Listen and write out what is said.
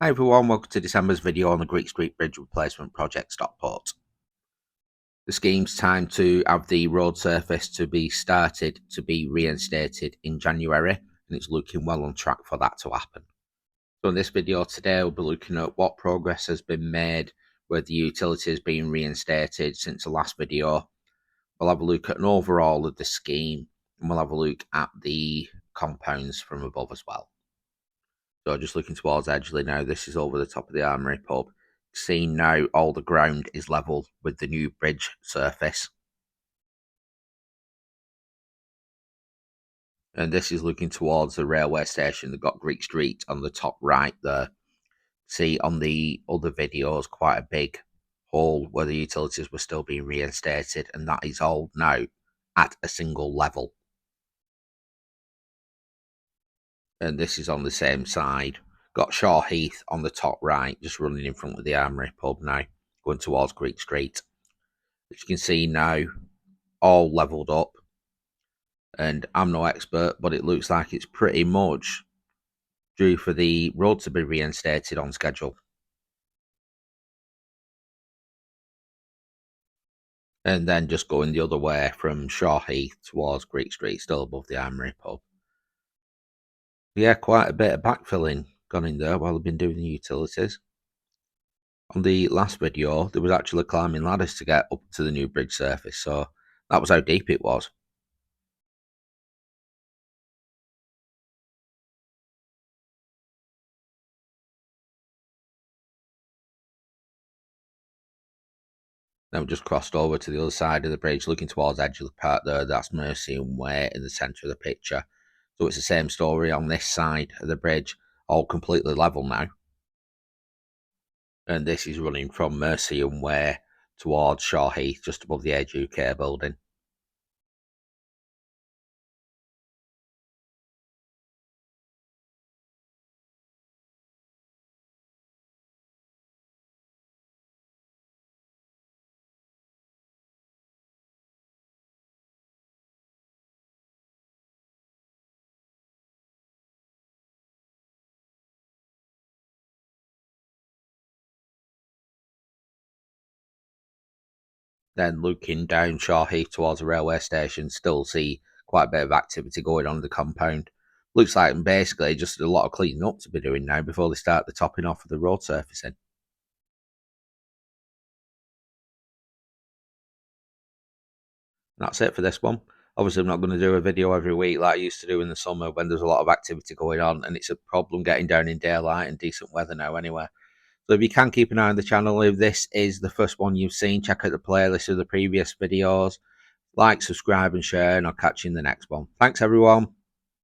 Hi everyone, welcome to December's video on the Greek Street Bridge Replacement Project Stockport. The scheme's time to have the road surface to be started to be reinstated in January, and it's looking well on track for that to happen. So in this video today we'll be looking at what progress has been made with the utilities being reinstated since the last video. We'll have a look at an overall of the scheme, and we'll have a look at the compounds from above as well. So just looking towards Edgeley now, this is over the top of the Armoury Pub. Seeing now all the ground is level with the new bridge surface. And this is looking towards the railway station. They've got Greek Street on the top right there. See on the other videos quite a big hole where the utilities were still being reinstated, and that is all now at a single level. And this is on the same side. Got Shaw Heath on the top right, just running in front of the Armoury Pub now, going towards Greek Street. As you can see now, all levelled up. And I'm no expert, but it looks like it's pretty much due for the road to be reinstated on schedule. And then just going the other way from Shaw Heath towards Greek Street, still above the Armoury Pub. Yeah, quite a bit of backfilling gone in there while I've been doing the utilities. On the last video, there was actually climbing ladders to get up to the new bridge surface, so that was how deep it was. Now we've just crossed over to the other side of the bridge, looking towards Edgeley Park there. That's Mercian Way in the centre of the picture. So it's the same story on this side of the bridge, all completely level now. And this is running from Mercian Way towards Shaw Heath, just above the Age UK building. Then looking down Shaw Heath towards the railway station, still see quite a bit of activity going on in the compound. Looks like basically just a lot of cleaning up to be doing now before they start the topping off of the road surfacing. That's it for this one. Obviously, I'm not going to do a video every week like I used to do in the summer when there's a lot of activity going on, and it's a problem getting down in daylight and decent weather now anyway. So if you can keep an eye on the channel, if this is the first one you've seen, check out the playlist of the previous videos. Like, subscribe and share, and I'll catch you in the next one. Thanks everyone.